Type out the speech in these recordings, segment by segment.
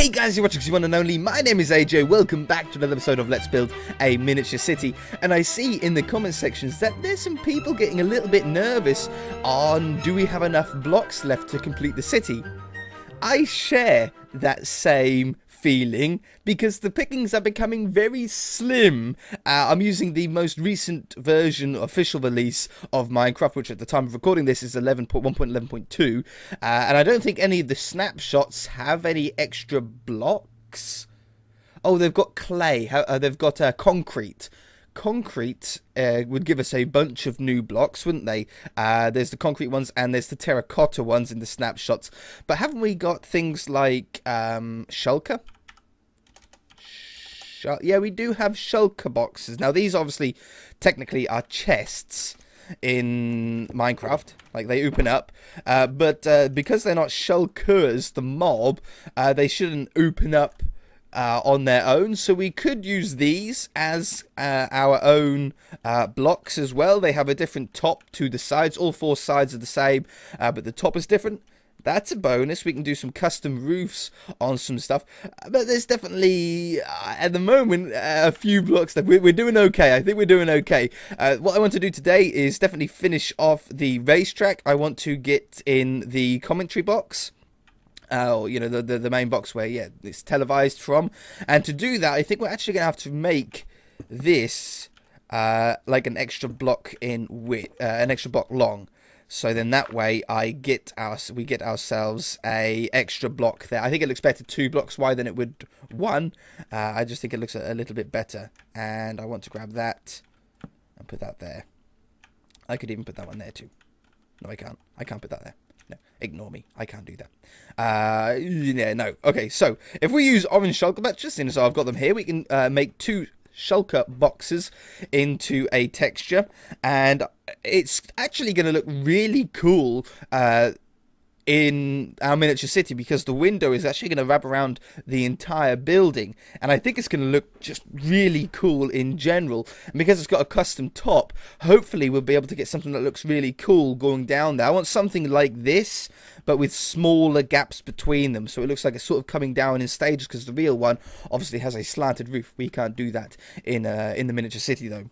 Hey guys, you're watching the one and only. My name is AJ. Welcome back to another episode of Let's Build a Miniature City. And I see in the comment sections that there's some people getting a little bit nervous on do we have enough blocks left to complete the city. I share that same feeling because the pickings are becoming very slim. I'm using the most recent version, official release of Minecraft, which at the time of recording this is 1.11.2, and I don't think any of the snapshots have any extra blocks. Oh, they've got clay. They've got concrete. Concrete would give us a bunch of new blocks, wouldn't they? There's the concrete ones and there's the terracotta ones in the snapshots. But haven't we got things like shulker? Yeah, we do have shulker boxes. Now, these obviously technically are chests in Minecraft. Like, they open up. But because they're not shulkers, the mob, they shouldn't open up on their own, so we could use these as our own blocks as well. They have a different top to the sides. All four sides are the same, but the top is different. That's a bonus. We can do some custom roofs on some stuff, but there's definitely at the moment a few blocks that we're doing okay. I think we're doing okay. What I want to do today is definitely finish off the racetrack. I want to get in the commentary box. You know, the main box where, yeah, it's televised from. And to do that, I think we're actually going to have to make this like an extra block in width, an extra block long. So then that way we get ourselves a extra block there. I think it looks better 2 blocks wide than it would 1. I just think it looks a little bit better. And I want to grab that and put that there. I could even put that one there too. No, I can't. I can't put that there. No, ignore me. I can't do that. Yeah, no. Okay, so if we use orange shulker boxes, so I've got them here, we can make 2 shulker boxes into a texture, and it's actually going to look really cool in our miniature city because the window is actually going to wrap around the entire building, and I think it's going to look just really cool in general. And because it's got a custom top, hopefully we'll be able to get something that looks really cool going down there. I want something like this, but with smaller gaps between them, so it looks like it's sort of coming down in stages, because the real one obviously has a slanted roof. We can't do that in the miniature city though,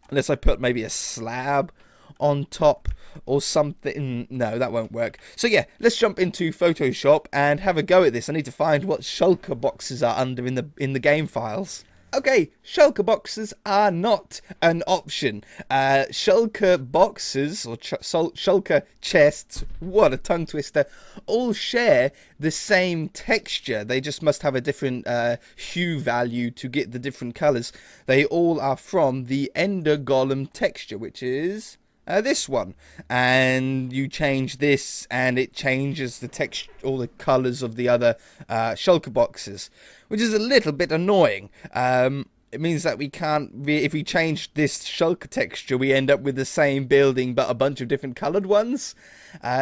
unless I put maybe a slab on top or something. No, that won't work. So yeah, let's jump into Photoshop and have a go at this. I need to find what shulker boxes are under in the game files. Okay, shulker boxes are not an option. Shulker boxes, or shulker chests, what a tongue twister, all share the same texture. They just must have a different hue value to get the different colours. They all are from the Ender Golem texture, which is this one, and you change this and it changes the texture, all the colors of the other shulker boxes, which is a little bit annoying. It means that we can't if we change this shulker texture, we end up with the same building but a bunch of different colored ones.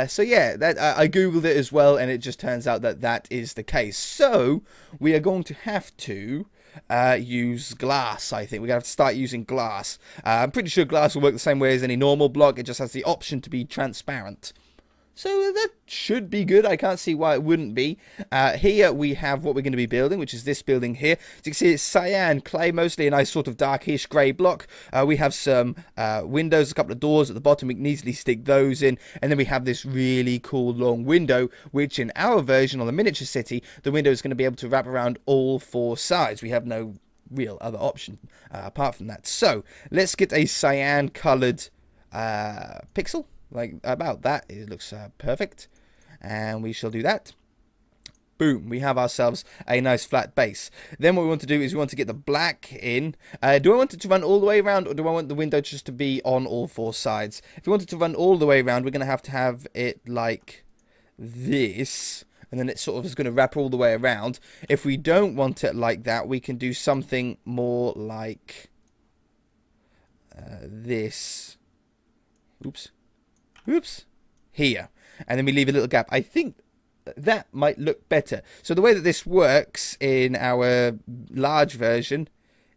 So yeah, that I googled it as well, and it just turns out that that is the case. So we are going to have to use glass. I think we're gonna have to start using glass. I'm pretty sure glass will work the same way as any normal block. It just has the option to be transparent, so that should be good. I can't see why it wouldn't be. Here we have what we're going to be building, which is this building here. As you can see, it's cyan clay, mostly a nice sort of darkish grey block. We have some windows, a couple of doors at the bottom. We can easily stick those in. And then we have this really cool long window, which in our version on the miniature city, the window is going to be able to wrap around all 4 sides. We have no real other option apart from that. So let's get a cyan coloured pixel. Like about that, it looks perfect, and we shall do that. Boom, we have ourselves a nice flat base. Then what we want to do is we want to get the black in. Do I want it to run all the way around, or do I want the window just to be on all 4 sides? If we want it to run all the way around, we're going to have it like this, and then it sort of is going to wrap all the way around. If we don't want it like that, we can do something more like this. Oops, here, and then we leave a little gap. I think that might look better. So the way that this works in our large version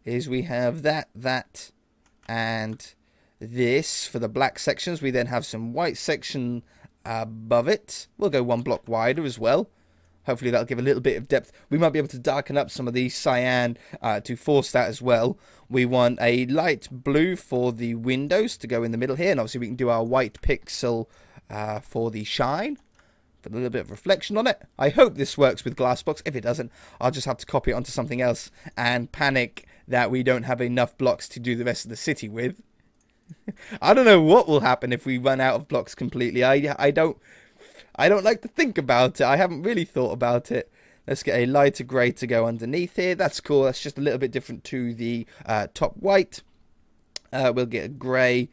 is we have that, and this for the black sections. We then have some white section above it. We'll go 1 block wider as well. Hopefully that'll give a little bit of depth. We might be able to darken up some of the cyan to force that as well. We want a light blue for the windows to go in the middle here. And obviously we can do our white pixel for the shine. Put a little bit of reflection on it. I hope this works with Glassbox. If it doesn't, I'll just have to copy it onto something else and panic that we don't have enough blocks to do the rest of the city with. I don't know what will happen if we run out of blocks completely. I don't like to think about it. I haven't really thought about it. Let's get a lighter grey to go underneath here. That's cool. That's just a little bit different to the top white. We'll get a grey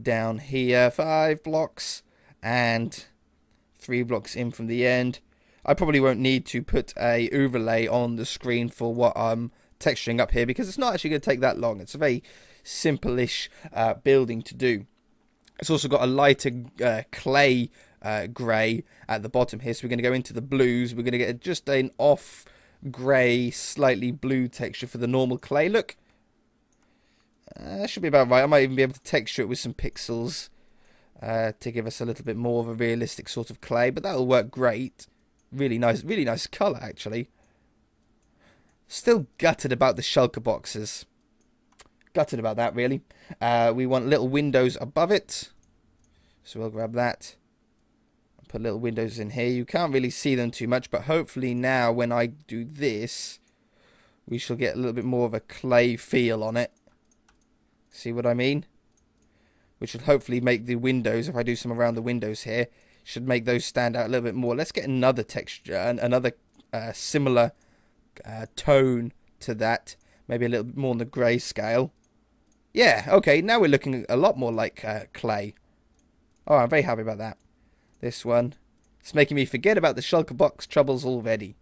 down here. 5 blocks and 3 blocks in from the end. I probably won't need to put a overlay on the screen for what I'm texturing up here because it's not actually going to take that long. It's a very simple-ish building to do. It's also got a lighter clay grey at the bottom here, so we're going to go into the blues. We're going to get just an off grey, slightly blue texture for the normal clay look. That should be about right. I might even be able to texture it with some pixels to give us a little bit more of a realistic sort of clay, but that'll work great. Really nice colour actually. Still gutted about the shulker boxes. Gutted about that really. We want little windows above it, so we'll grab that. Put little windows in here. You can't really see them too much, but hopefully now when I do this, we shall get a little bit more of a clay feel on it. See what I mean? Which should hopefully make the windows, if I do some around the windows here, should make those stand out a little bit more. Let's get another texture, another similar tone to that. Maybe a little bit more on the grey scale. Yeah, okay, now we're looking a lot more like clay. Oh, I'm very happy about that. This one. It's making me forget about the shulker box troubles already.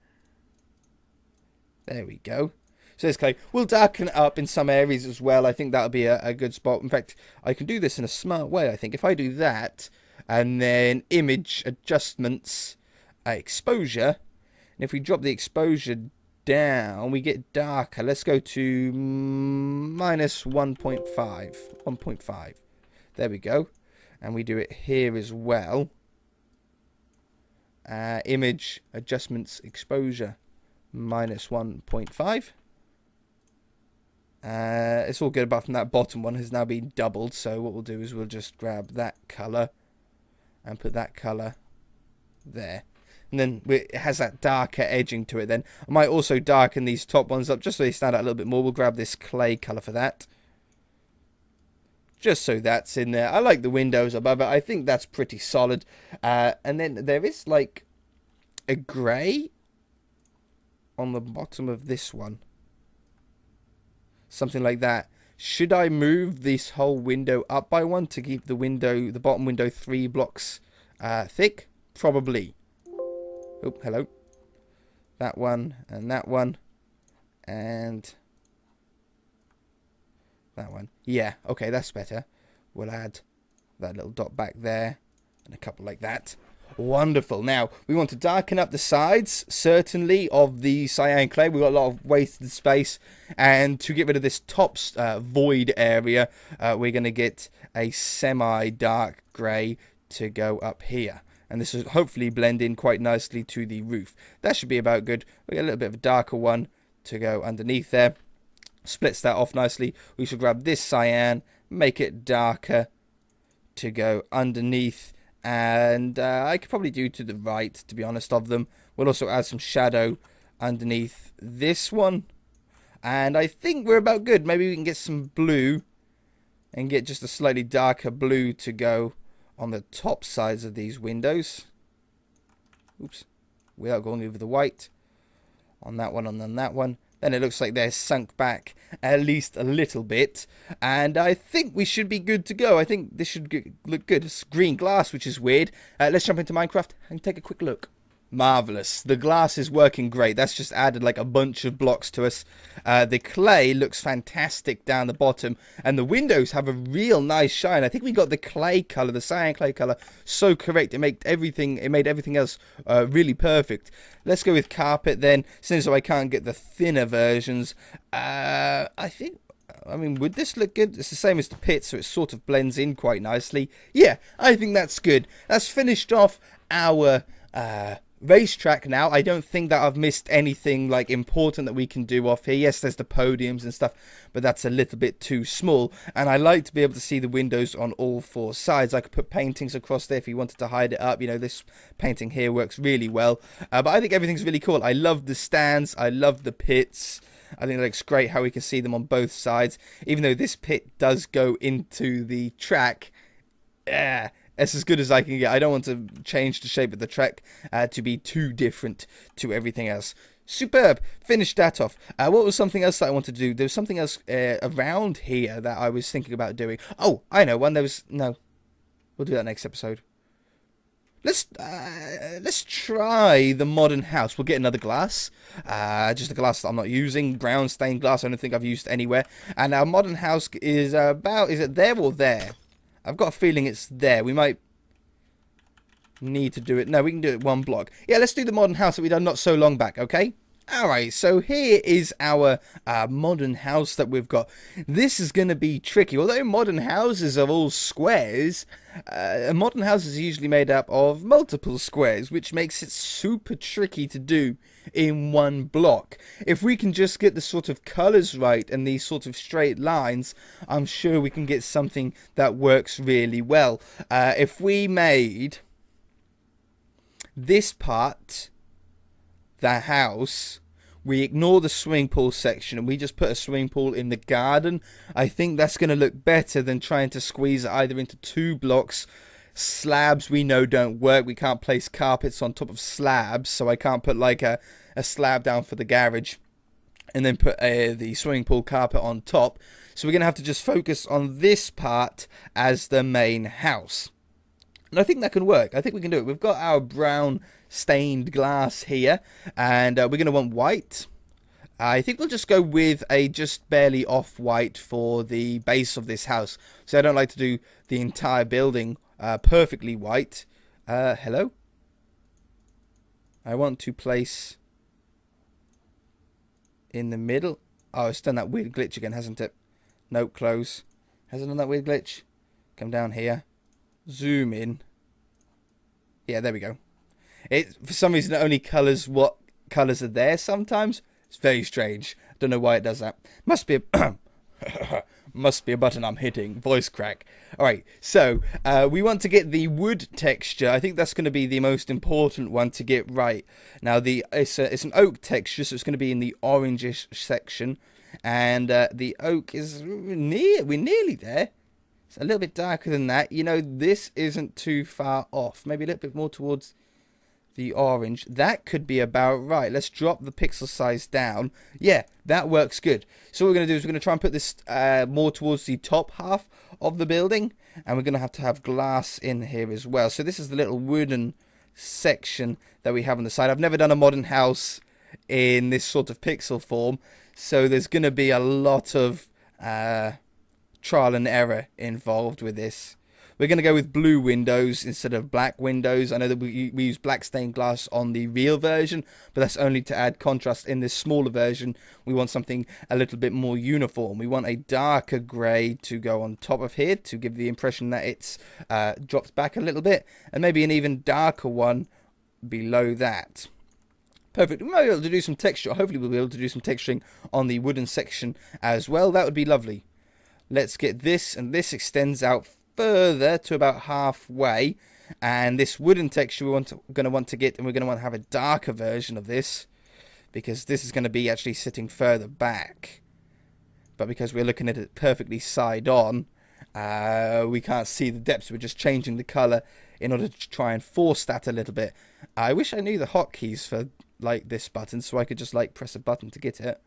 There we go. So there's clay. We'll darken it up in some areas as well. I think that'll be a good spot. In fact, I can do this in a smart way, I think. If I do that, and then image adjustments, exposure, and if we drop the exposure down, we get darker. Let's go to minus 1.5. 1.5. There we go. And we do it here as well. Image adjustments exposure minus 1.5. It's all good apart from that bottom one has now been doubled, so what we'll do is we'll just grab that colour and put that colour there, and then it has that darker edging to it. Then I might also darken these top ones up just so they stand out a little bit more. We'll grab this clay colour for that, just so that's in there. I like the windows above it. I think that's pretty solid. And then there is like a grey on the bottom of this one. Something like that. Should I move this whole window up by one to keep the window, the bottom window 3 blocks thick? Probably. Oh, hello. That one and that one. And that one. Yeah, okay, that's better. We'll add that little dot back there and a couple like that. Wonderful. Now, we want to darken up the sides, certainly, of the cyan clay. We've got a lot of wasted space. And to get rid of this top void area, we're going to get a semi-dark grey to go up here. And this will hopefully blend in quite nicely to the roof. That should be about good. We get a little bit of a darker one to go underneath there. Splits that off nicely. We should grab this cyan, make it darker to go underneath. And I could probably do to the right, to be honest, of them. We'll also add some shadow underneath this one. And I think we're about good. Maybe we can get some blue and get just a slightly darker blue to go on the top sides of these windows. Oops. Without going over the white. On that one and on that one. Then it looks like they're sunk back at least a little bit. And I think we should be good to go. I think this should look good. It's green glass, which is weird. Let's jump into Minecraft and take a quick look. Marvellous. The glass is working great. That's just added like a bunch of blocks to us. The clay looks fantastic down the bottom. And the windows have a real nice shine. I think we got the clay colour, the cyan clay colour, so correct. It made everything else really perfect. Let's go with carpet then, since I can't get the thinner versions. I mean, would this look good? It's the same as the pit, so it sort of blends in quite nicely. Yeah, I think that's good. That's finished off our Racetrack now. I don't think that I've missed anything like important that we can do off here. Yes, there's the podiums and stuff, but that's a little bit too small. And I like to be able to see the windows on all four sides. I could put paintings across there if you wanted to hide it up. You know, this painting here works really well. But I think everything's really cool. I love the stands. I love the pits. I think it looks great how we can see them on both sides. Even though this pit does go into the track, yeah, it's as good as I can get. I don't want to change the shape of the track to be too different to everything else. Superb. Finished that off. What was something else that I wanted to do? There was something else around here that I was thinking about doing. Oh, I know one. No. We'll do that next episode. Let's try the modern house. We'll get another glass. Just a glass that I'm not using. Brown stained glass. I don't think I've used anywhere. And our modern house is about... Is it there or there? I've got a feeling it's there. We might need to do it. No, we can do it one block. Yeah, let's do the modern house that we done not so long back, okay? Alright, so here is our modern house that we've got. This is going to be tricky. Although modern houses are all squares, a modern house is usually made up of multiple squares, which makes it super tricky to do in one block. If we can just get the sort of colours right and these sort of straight lines, I'm sure we can get something that works really well. If we made this part the house, we ignore the swimming pool section and we just put a swimming pool in the garden, I think that's going to look better than trying to squeeze it either into two blocks. Slabs we know don't work. We can't place carpets on top of slabs, so I can't put like a slab down for the garage and then put the swimming pool carpet on top. So we're going to have to just focus on this part as the main house. And I think that can work. I think we can do it. We've got our brown stained glass here, and we're going to want white. I think we'll just go with a just barely off-white for the base of this house. So I don't like to do the entire building perfectly white. Hello? I want to place in the middle. Oh, it's done that weird glitch again, hasn't it? Nope, close. Has it done that weird glitch? Come down here. Zoom in. Yeah, there we go. It, for some reason, it only colours what colours are there sometimes. It's very strange. I don't know why it does that. Must be a... Must be a button I'm hitting. Voice crack. Alright, so we want to get the wood texture. I think that's going to be the most important one to get right. Now, it's an oak texture, so it's going to be in the orangish section. And the oak is we're nearly there. It's a little bit darker than that. You know, this isn't too far off. Maybe a little bit more towards the orange. That could be about right. Let's drop the pixel size down. Yeah, that works good. So what we're going to do is we're going to try and put this more towards the top half of the building. And we're going to have glass in here as well. So this is the little wooden section that we have on the side. I've never done a modern house in this sort of pixel form. So there's going to be a lot of trial and error involved with this. We're going to go with blue windows instead of black windows. I know that we use black stained glass on the real version, but that's only to add contrast. In this smaller version, we want something a little bit more uniform. We want a darker grey to go on top of here to give the impression that it's dropped back a little bit, and maybe an even darker one below that. Perfect. We might be able to do some texture. Hopefully we'll be able to do some texturing on the wooden section as well. That would be lovely. Let's get this, and this extends out further to about halfway, and this wooden texture we're going to want to get, and we're going to want to have a darker version of this because this is going to be actually sitting further back, but because we're looking at it perfectly side on, we can't see the depths. We're just changing the color in order to try and force that a little bit. I wish I knew the hotkeys for like this button so I could just like press a button to get it.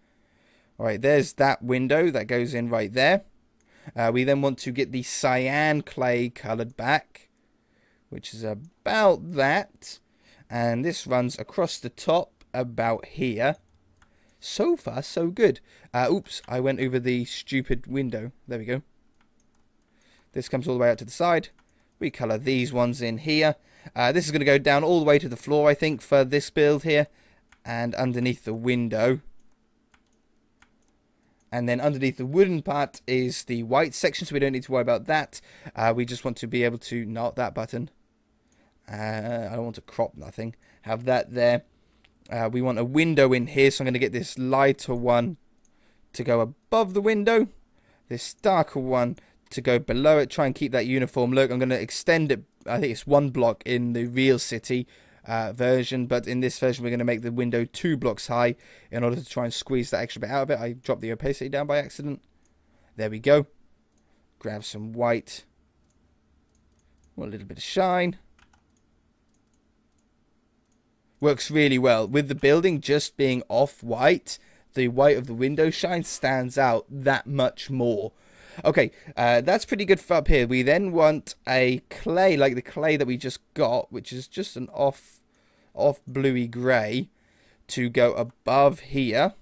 Alright, there's that window that goes in right there. We then want to get the cyan clay coloured back, which is about that. And this runs across the top about here. So far, so good. Oops, I went over the stupid window. There we go. This comes all the way out to the side. We colour these ones in here. This is going to go down all the way to the floor, I think, for this build here. And underneath the window. And then underneath the wooden part is the white section, so we don't need to worry about that. We just want to be able to, not that button. I don't want to crop nothing. Have that there. We want a window in here, so I'm going to get this lighter one to go above the window. This darker one to go below it. Try and keep that uniform look. I'm going to extend it. I think it's 1 block in the Real City version, but in this version we're going to make the window 2 blocks high in order to try and squeeze that extra bit out of it. I dropped the opacity down by accident. There we go. Grab some white. Want a little bit of shine. Works really well. With the building just being off-white, the white of the window shine stands out that much more. Okay, that's pretty good for up here. We then want a clay, like the clay that we just got, which is just an off bluey grey, to go above here.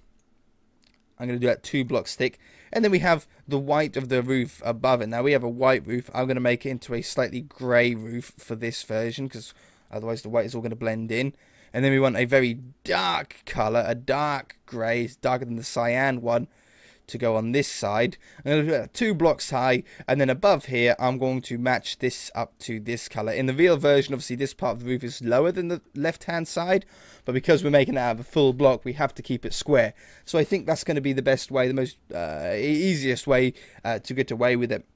I'm going to do that 2 blocks thick. And then we have the white of the roof above it. Now we have a white roof. I'm going to make it into a slightly grey roof for this version, because otherwise the white is all going to blend in. And then we want a very dark colour, a dark grey, it's darker than the cyan one, to go on this side. I'm going to do that 2 blocks high, and then above here I'm going to match this up to this colour. In the real version, obviously this part of the roof is lower than the left hand side, but because we're making it out of a full block, we have to keep it square. So I think that's going to be the best way, the most easiest way to get away with it.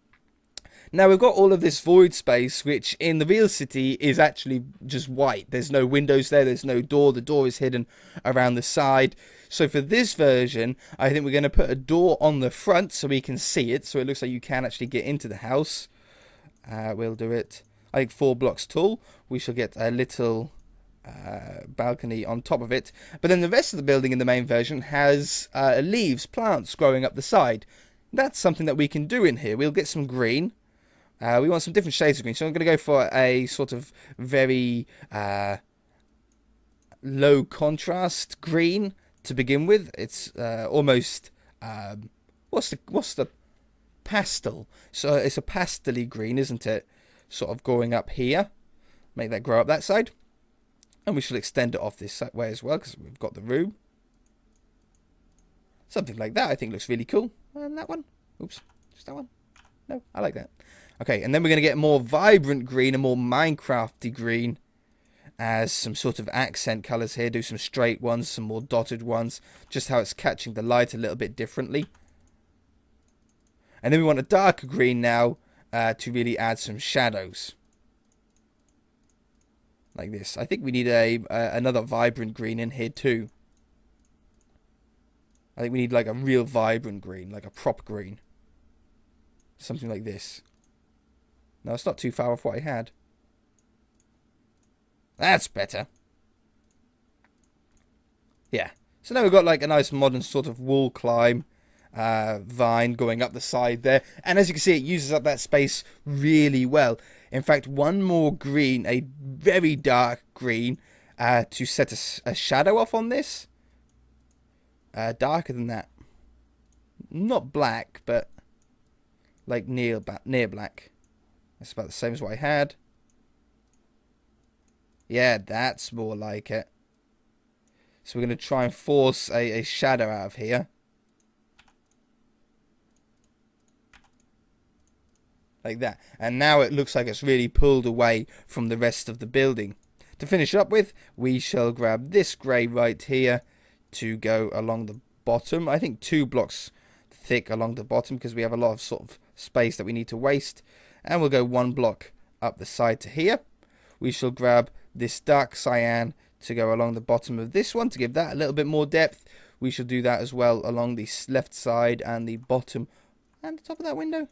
Now we've got all of this void space, which in the real city is actually just white. There's no windows there, there's no door, the door is hidden around the side. So for this version, I think we're going to put a door on the front so we can see it, so it looks like you can actually get into the house. We'll do it, I think, 4 blocks tall. We shall get a little balcony on top of it. But then the rest of the building in the main version has leaves, plants growing up the side. That's something that we can do in here. We'll get some green. We want some different shades of green, so I'm going to go for a sort of very low contrast green to begin with. It's almost what's the pastel? So it's a pastel-y green, isn't it? Sort of going up here. Make that grow up that side, and we should extend it off this way as well because we've got the room. Something like that I think looks really cool. And that one, oops, just that one. No, I like that. Okay, and then we're going to get more vibrant green, a more Minecrafty green, as some sort of accent colours here. Do some straight ones, some more dotted ones, just how it's catching the light a little bit differently. And then we want a darker green now to really add some shadows. Like this. I think we need another vibrant green in here too. I think we need like a real vibrant green, like a prop green. Something like this. No, it's not too far off what I had. That's better. Yeah. So now we've got like a nice modern sort of wall climb vine going up the side there. And as you can see, it uses up that space really well. In fact, one more green, a very dark green, to set a shadow off on this. Darker than that. Not black, but like near black. That's about the same as what I had. Yeah, that's more like it. So we're going to try and force a shadow out of here. Like that. And now it looks like it's really pulled away from the rest of the building. To finish up with, we shall grab this grey right here to go along the bottom. I think 2 blocks thick along the bottom because we have a lot of sort of space that we need to waste. And we'll go 1 block up the side to here. We shall grab this dark cyan to go along the bottom of this one to give that a little bit more depth. We shall do that as well along the left side and the bottom and the top of that window.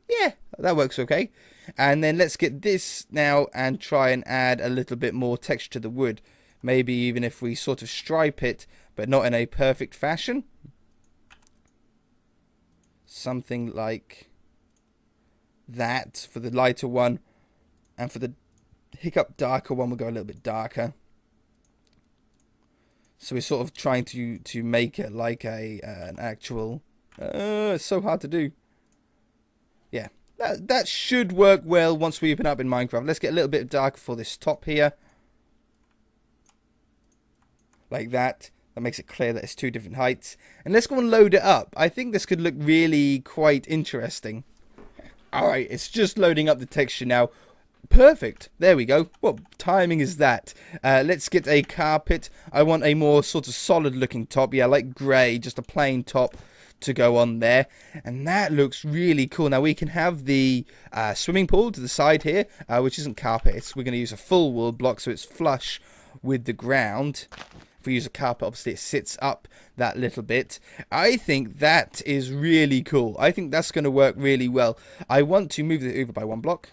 Yeah, that works okay. And then let's get this now and try and add a little bit more texture to the wood. Maybe even if we sort of stripe it, but not in a perfect fashion. Something like that for the lighter one, and for the hiccup darker one we'll go a little bit darker. So we're sort of trying to make it like an actual it's so hard to do. Yeah, that should work well once we open up in Minecraft. Let's get a little bit darker for this top here, like that. That makes it clear that it's 2 different heights. And let's go and load it up. I think this could look really quite interesting. Alright, it's just loading up the texture now. Perfect. There we go. What timing is that? Let's get a carpet. I want a more sort of solid looking top. Yeah, like grey, just a plain top to go on there. And that looks really cool. Now we can have the swimming pool to the side here, which isn't carpet. We're going to use a full wool block so it's flush with the ground. If we use a carpet, obviously it sits up that little bit. I think that is really cool. I think that's going to work really well. I want to move it over by 1 block.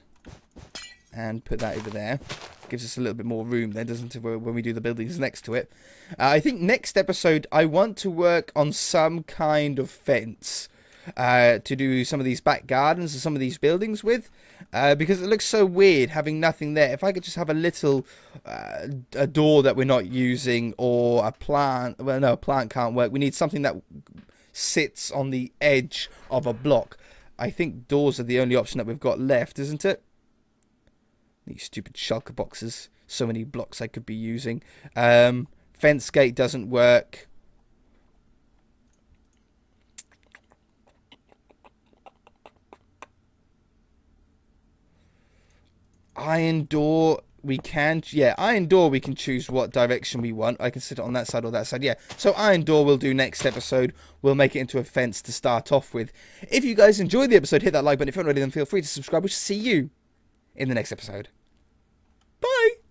And put that over there. Gives us a little bit more room then, doesn't it, when we do the buildings next to it. I think next episode I want to work on some kind of fence to do some of these back gardens and some of these buildings with. Because it looks so weird having nothing there. If I could just have a little a door that we're not using, or a plant. Well, no, a plant can't work. We need something that sits on the edge of a block. I think doors are the only option that we've got left, isn't it? These stupid shulker boxes. So many blocks I could be using. Fence gate doesn't work. Iron door. We can. Yeah, iron door we can choose what direction we want. I can sit it on that side or that side. Yeah. So iron door we'll do next episode. We'll make it into a fence to start off with. If you guys enjoyed the episode, hit that like button. If you haven't already, then feel free to subscribe. We'll see you in the next episode. Bye!